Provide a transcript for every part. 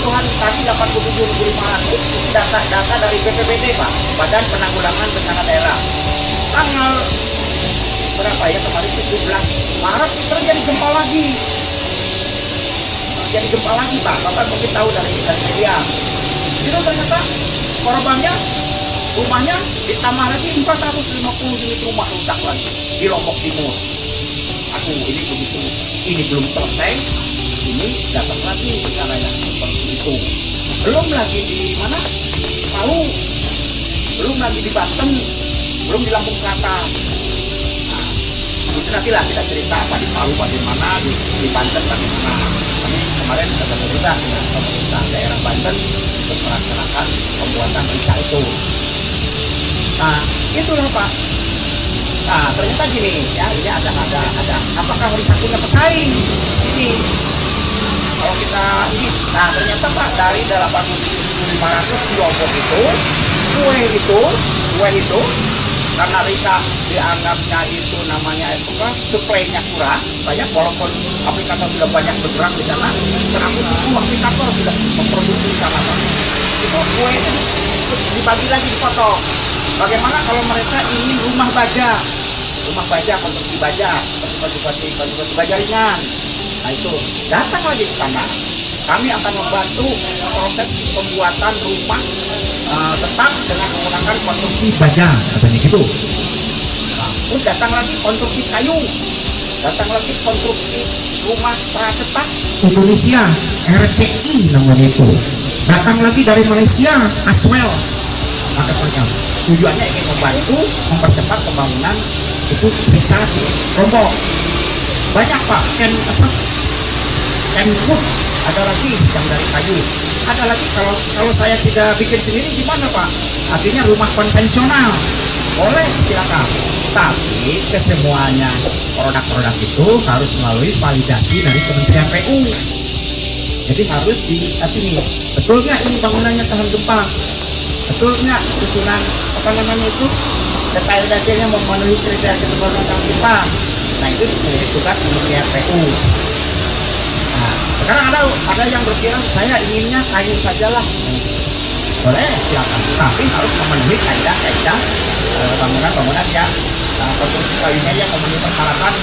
keseluruhan tadi 87.500 data dari BPBD Pak, Badan Penanggulangan Bencana Daerah. Tanggal berapa ya kemarin 17 Maret terjadi gempa lagi. Jadi gempa lagi Pak, Bapak mungkin tahu dari media. Itu ternyata korbannya rumahnya ditambah lagi 450 unit rumah rusak lagi di Lombok Timur. Aduh, ini belum selesai. Ini datang lagi bencananya seperti itu. Belum lagi di mana? Palu, belum lagi di Banten, belum di Lampung Selatan. Nah, itu nantilah kita cerita apa di Palu bagaimana, di Banten bagaimana. Kami kemarin sudah bercerita dengan pemerintah daerah Banten untuk melaksanakan pembuatan risa itu. Nah, itulah Pak. Nah, ternyata gini ya, ini ada apakah risa punya pesaing? Ini kalau kita ini, nah ternyata Pak dari 87.500 di Lombok itu, kue itu karena risa dianggapnya itu namanya itu kan suplainya kurang banyak, walaupun aplikator sudah banyak bergerak di sana, 110 aplikator sudah memproduksi di sana Pak. Itu kue itu dibagi lagi, dipotong. Bagaimana kalau mereka ingin rumah baja, konstruksi baja, konstruksi baja ringan. Nah itu datang lagi ke sana. Kami akan membantu proses pembuatan rumah tetap dengan menggunakan konstruksi baja, katanya gitu. Nah, terus datang lagi konstruksi kayu, datang lagi konstruksi rumah pracetak Indonesia RCI namanya itu. Datang lagi dari Malaysia Aswell. Makanya tujuannya ingin membantu mempercepat pembangunan itu bisa di Lombok. Banyak Pak, Kenwood, ada lagi yang dari kayu, ada lagi kalau saya tidak bikin sendiri gimana Pak? Artinya rumah konvensional boleh silakan, tapi kesemuanya produk-produk itu harus melalui validasi dari Kementerian PU. Jadi harus ini betul nggak ini bangunannya tahan gempa, betul nggak susunan apa namanya itu detail-detailnya memenuhi kriteria ketebalan tahan gempa. Nah itu menjadi tugas Kementerian PU. Nah sekarang ada yang berkira saya inginnya kayu sajalah, boleh silakan, tapi harus memenuhi kaidah-kaidah bangunan yang konstruksi kayunya yang memenuhi persyaratan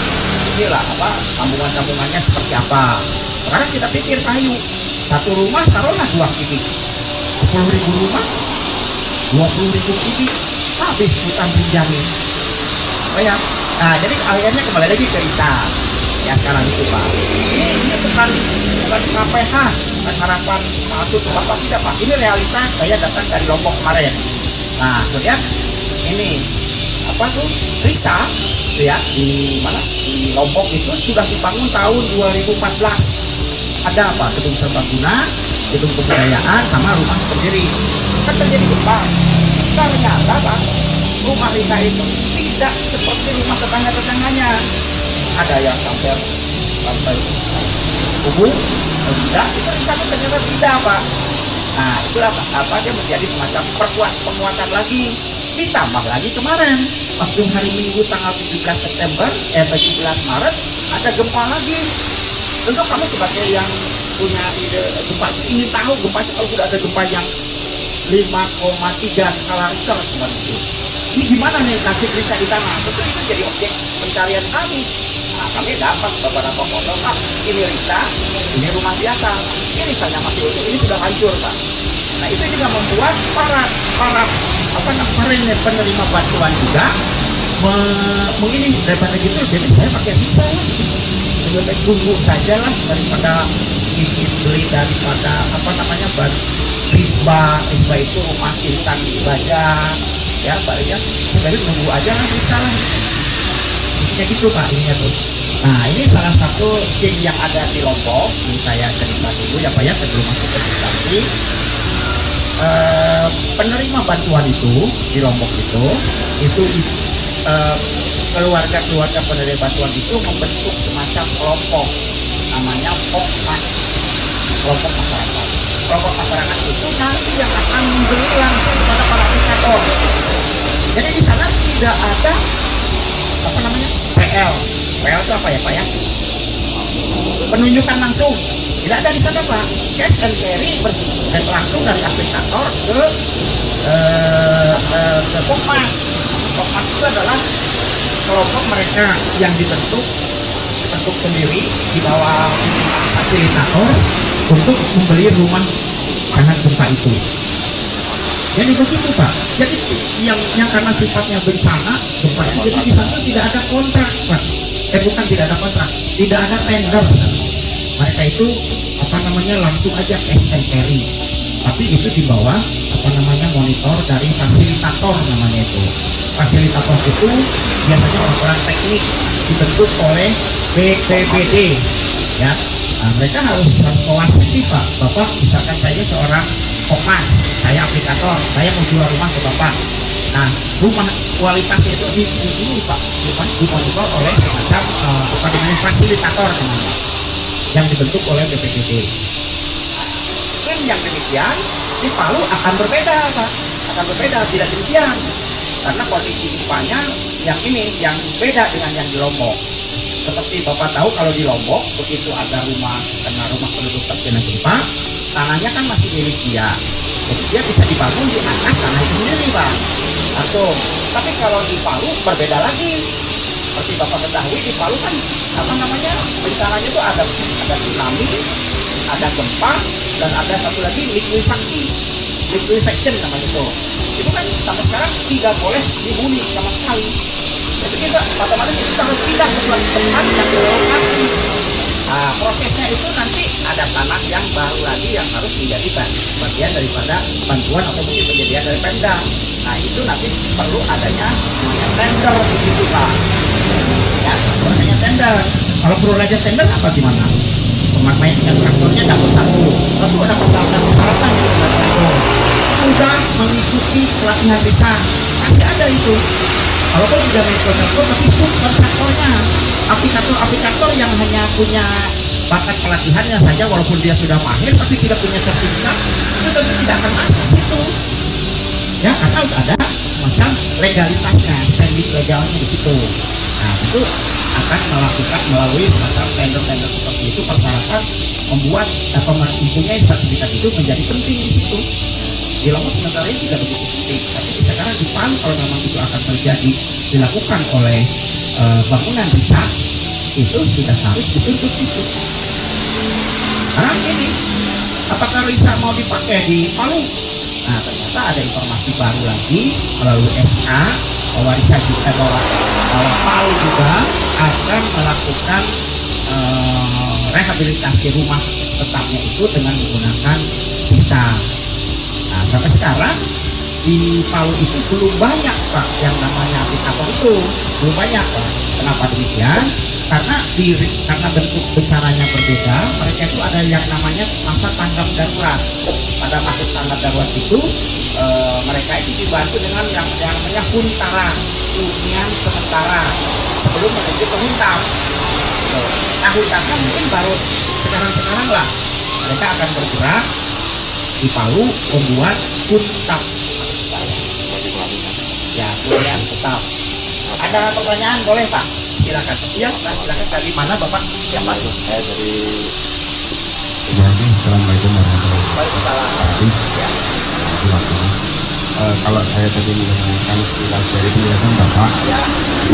inilah apa sambungan-sambungannya seperti apa. Sekarang kita pikir kayu satu rumah taruhlah 2 kubik, 10.000 rumah 20.000 kubik, habis hutang pinjamin. Oh ya, nah jadi akhirnya kembali lagi ke kita ya sekarang itu Pak. Ini bukan KPH, bukan harapan palsu Bapak, tidak Pak. Ini realitas saya datang dari Lombok kemarin. Nah kemudian ini apa tuh risa ya di mana di Lombok itu sudah dibangun tahun 2014. Ada apa? Gedung serbaguna, gedung kebudayaan, sama rumah berdiri. Kan terjadi gempa. Ternyata Pak, rumah risa itu tidak seperti rumah tetangga-tetangganya. Ada yang sampai kubur, tidak, itu risa ternyata tidak Pak. Nah itulah apa dia menjadi semacam penguatan lagi. Ditambah lagi kemarin waktu hari Minggu tanggal 17 September 17 Maret ada gempa lagi. Tentu kami sebagai yang punya ide gempa ingin tahu gempanya, kalau sudah ada gempa yang 5,3 skala Richter kemarin itu. Ini gimana nih nasib risa di tanah? Tentu itu jadi objek pencarian kami. Nah kami dapat beberapa foto Pak, ini risa, ini rumah biasa, ini risanya masih utuh, ini sudah hancur Pak. Nah itu juga membuat para penerima bantuan juga mengini daripada gitu, jadi saya pakai risa lebih baik tunggu saja lah daripada beli daripada apa namanya risba itu rumah instan baja ya Pak ya, sebaiknya tunggu aja lah risa lah. Kayak gitu Pak ininya tuh. Nah ini salah satu tim yang ada di Lombok, ini saya cerita dulu ya Pak ya sebelum masuk ke substansi. Penerima bantuan itu di Lombok itu keluarga penerima bantuan itu membentuk semacam kelompok namanya POKMAS, kelompok masyarakat. Kelompok masyarakat itu nanti yang akan memberi langsung kepada para aplikator. Jadi di sana tidak ada apa namanya PL itu apa ya Pak ya? Penunjukan langsung. Tidak ada di sana Pak. Cash and carry langsung dari aplikator ke Pokmas. Pokmas itu adalah kelompok mereka yang dibentuk sendiri di bawah fasilitator untuk membeli rumah tahan gempa itu. Jadi begitu Pak. Jadi yang karena sifatnya bencana gempa itu, jadi di sana tidak ada kontrak Pak. Bukan tidak ada kontrak, tidak ada tender. Mereka itu langsung aja cash and carry. Tapi itu di bawah monitor dari fasilitator namanya itu. Fasilitator itu biasanya orang-orang teknik dibentuk oleh BPBD ya. Nah, mereka harus mewasiti Pak. Bapak misalkan saya seorang Pokmas, saya aplikator, saya mau jual rumah ke Bapak. Nah, rumah kualitasnya itu ini Pak, dimonitor oleh semacam fasilitator namanya, yang dibentuk oleh BPBD. Mungkin yang demikian di Palu akan berbeda Pak, akan berbeda, tidak demikian karena kondisi gempanya yang beda dengan yang di Lombok. Seperti Bapak tahu kalau di Lombok begitu ada rumah penduduk terkena gempa, tanahnya kan masih milik dia, jadi dia bisa dibangun di atas tanah itu sendiri Pak. Tapi kalau di Palu berbeda lagi. Seperti Bapak ketahui di Palu kan bencananya itu ada tsunami, ada gempa, dan ada satu lagi liquefaction namanya itu. Itu kan sampai sekarang tidak boleh dihuni sama sekali. Jadi kita otomatis kita harus pindah ke suatu tempat yang berlokasi. Nah, prosesnya itu nanti ada tanah yang baru lagi yang harus menjadi bagian daripada bantuan atau mungkin penyediaan dari Pemda. Nah, itu nanti perlu adanya tender begitu Pak. Ya, adanya tender. Kalau perlu aja tender apa gimana? Pemakaian dengan traktornya dapat satu. Lalu ada persyaratan itu sudah mengikuti pelatihan lisan. Masih ada itu. Walaupun sudah mengikuti tapi subkontraktornya, aplikator yang hanya punya bakat pelatihannya saja, walaupun dia sudah mahir tapi tidak punya sertifikat, itu tentu tidak akan masuk situ. Ya, karena harus ada macam legalitasnya, standing legalnya di situ. Nah, itu akan melakukan melalui semacam tender-tender seperti itu, persyaratan membuat atau mempunyai sertifikat itu menjadi penting di situ. Di Lombok sementara ini tidak begitu penting, tapi sekarang di Palu kalau memang itu akan terjadi dilakukan oleh bangunan desa, itu sudah harus dituntut itu. Sekarang ini, apakah Risa mau dipakai di Palu? Nah, ternyata ada informasi baru lagi melalui SK bahwa Risa juga bahwa Palu juga akan melakukan rehabilitasi rumah tetapnya itu dengan menggunakan sisa. Nah, sampai sekarang di Palu itu belum banyak Pak yang namanya aplikator itu, belum banyak Pak. Kenapa demikian? Karena bentuk bencananya berbeda. Mereka itu ada yang namanya masa tanggap darurat. Pada masa tanggap darurat itu mereka itu dibantu dengan yang namanya huntara, hunian sementara sebelum menuju ke huntap. Nah, huntapnya mungkin baru sekarang lah mereka akan bergerak di Palu membuat huntap. Ya, hunian tetap. Ada pertanyaan boleh Pak? Silakan. Iya Pak, silakan. Dari mana Bapak? Siapa itu? Saya dari Assalamualaikum warahmatullahi wabarakatuh. Ya. Kalau saya tadi mendengarkan sekilas dari penjelasan Bapak, ya.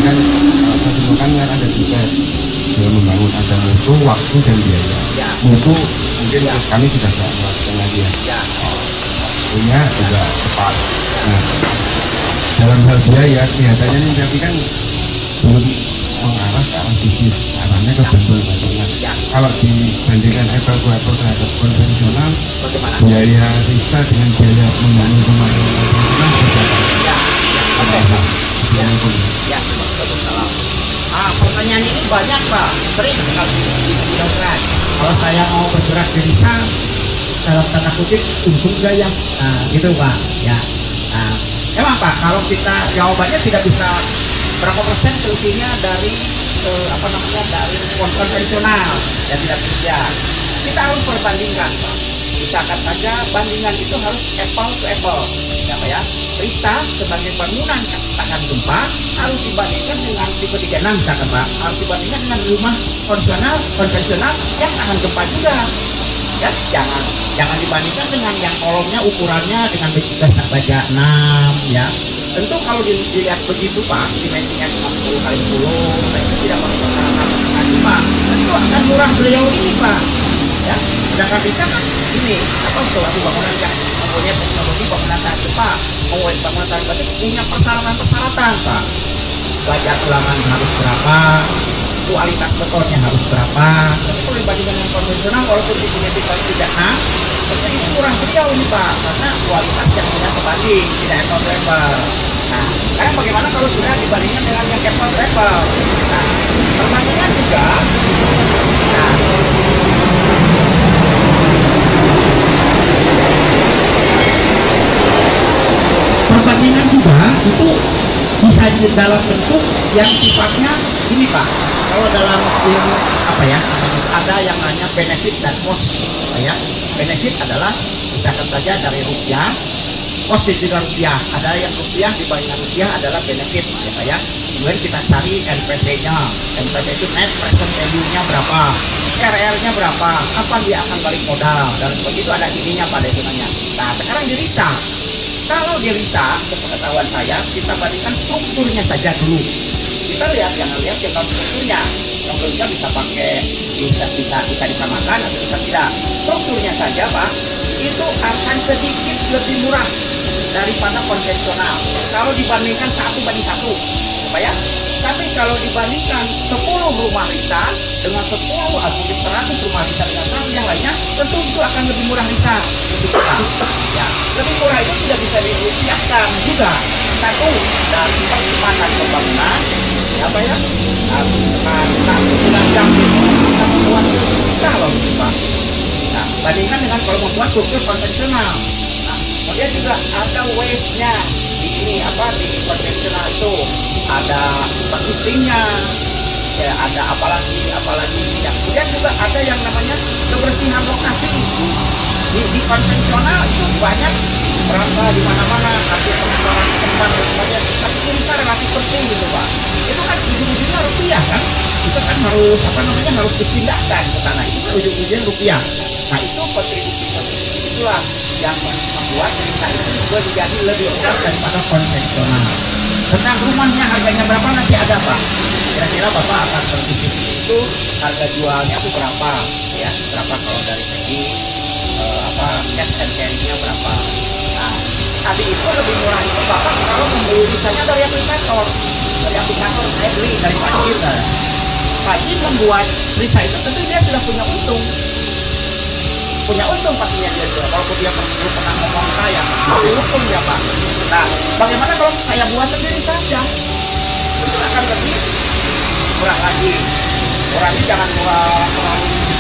Kan kesimpulan kan ada tiga dalam membangun, ada mutu, waktu dan biaya. Ya. Mutu mungkin ya. Kami sudah tidak melakukan lagi ya. Ya. Punya juga cepat. Nah, dalam hal biaya kelihatannya ini tapi kan belum mengarah ke arah bisnis, arahnya ke bantuan-bantuan. Ya. Kalau dibandingkan apple to apple terhadap konvensional, bagaimana? Biaya Risa dengan biaya membangun rumah konvensional berbeda. Ya. Oke. Ya. Ya. Salam. Pertanyaan ini banyak Pak, sering sekali dilakukan. Kalau saya mau bergerak di Risa, dalam tanda kutip untung gak ya? Nah, gitu Pak. Ya. Nah, emang Pak, kalau kita jawabannya tidak bisa berapa persen kerugiannya dari dari konvensional ya, tidak demikian. Kita harus perbandingkan Pak. Misalkan saja bandingan itu harus apple to apple, ya Pak ya. Risa sebagai bangunan tahan gempa harus dibandingkan dengan tipe 36 misalkan Pak, harus dibandingkan dengan rumah konvensional yang tahan gempa juga. Ya, jangan dibandingkan dengan yang kolomnya ukurannya dengan baja 6 ya. Tentu kalau dilihat begitu Pak, dimensinya 50 kali 10, nah itu tidak masuk masyarakat tahan gempa. Tentu akan murah beliau ini Pak. Ya, sedangkan bisa kan ini apa suatu bangunan yang mempunyai teknologi bangunan tahan gempa, bangunan tahan gempa itu punya persyaratan Pak. Baja tulangan harus berapa, kualitas betonnya harus berapa. Tapi kalau dibandingkan dengan konvensional, walaupun punya tipe 36, tapi ini murah beliau ini Pak, karena kualitas yang tidak sebanding, tidak apple to apple. Nah, sekarang bagaimana kalau sudah dibandingkan dengan yang apple to apple? Nah, perbandingan juga. Nah, perbandingan juga itu bisa dalam bentuk yang sifatnya ini Pak. Kalau dalam ilmu apa ya, ada yang namanya benefit dan cost ya. Benefit adalah misalkan saja dari rupiah, cost juga rupiah. Ada yang rupiah dibandingkan rupiah adalah benefit ya Pak ya. Kemudian kita cari NPV-nya. NPV itu net present value-nya berapa, RR-nya berapa, kapan dia akan balik modal, dan begitu ada ininya pada hitungannya. Nah sekarang di RISA, kalau di RISA sepengetahuan saya kita bandingkan strukturnya saja dulu. Kita lihat jangan lihat non strukturnya. Strukturnya bisa pakai bisa disamakan atau bisa tidak. Strukturnya saja Pak itu akan sedikit lebih murah daripada konvensional. Kalau dibandingkan 1:1, Pak ya. Tapi kalau dibandingkan 10 rumah RISA dengan 10 atau 100 rumah RISA dengan 100 yang lainnya, tentu itu akan lebih murah RISA. Ya, lebih murah itu tidak bisa dirupiahkan juga. Satu dari percepatan pembangunan, ya Pak ya. Karena dengan jam itu kita membuat bisa loh Pak. Nah, bandingkan dengan kalau membuat struktur konvensional. Nah, kemudian juga ada waste-nya di ini apa di konvensional itu ada packaging-nya, ya ada apalagi yang kemudian juga ada yang namanya kebersihan lokasi di konvensional itu banyak berapa di mana-mana hasil pengeluaran tempat dan sebagainya, tapi kita relatif bersih gitu Pak. Itu kan ujung-ujungnya rupiah kan, itu kan harus dipindahkan ke sana, itu kan ujung-ujungnya rupiah. Nah itu kontribusi itulah yang membuat cerita itu juga menjadi lebih murah daripada konvensional. Tentang rumahnya harganya berapa nanti ada Pak, kira-kira Bapak akan berdiskusi itu harga jualnya itu berapa ya, berapa kalau dari segi cash and carry-nya berapa. Nah tadi itu lebih murah itu Bapak kalau membeli misalnya dari aplikator saya beli dari Pak Jin membuat RISA itu tentu dia sudah punya untung pastinya dia juga, walaupun dia pernah ngomong saya masih untung ya Pak. Nah bagaimana kalau saya buat sendiri saja, itu akan lebih murah lagi. Murahnya jangan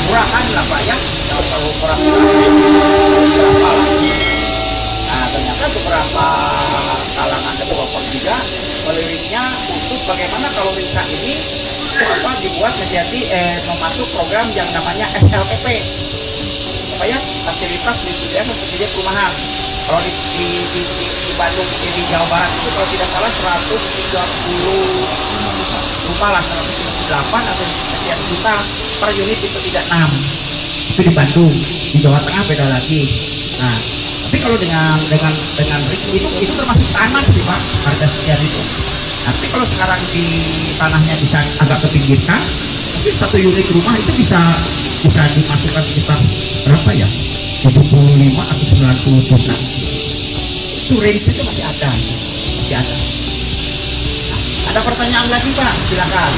murahan lah Pak ya, jangan terlalu murah berapa lagi. Nah ternyata beberapa kalangan developer juga meliriknya untuk bagaimana kalau RISA ini dibuat menjadi memasuk program yang namanya SLPP apa ya, fasilitas disediakan subsidi perumahan. Kalau di Bandung di Jawa Barat itu kalau tidak salah 130 rumah lah, 138 atau sekian juta per unit tipe 36 itu di Bandung. Di Jawa Tengah beda lagi. Nah tapi kalau dengan itu termasuk tanah sih Pak, harga sekian itu. Tapi kalau sekarang di tanahnya bisa agak kepinggirkan, mungkin satu unit rumah itu bisa dimasukkan sekitar berapa ya, 75 atau 90 juta. Itu range itu masih ada. Ada pertanyaan lagi Pak, silakan.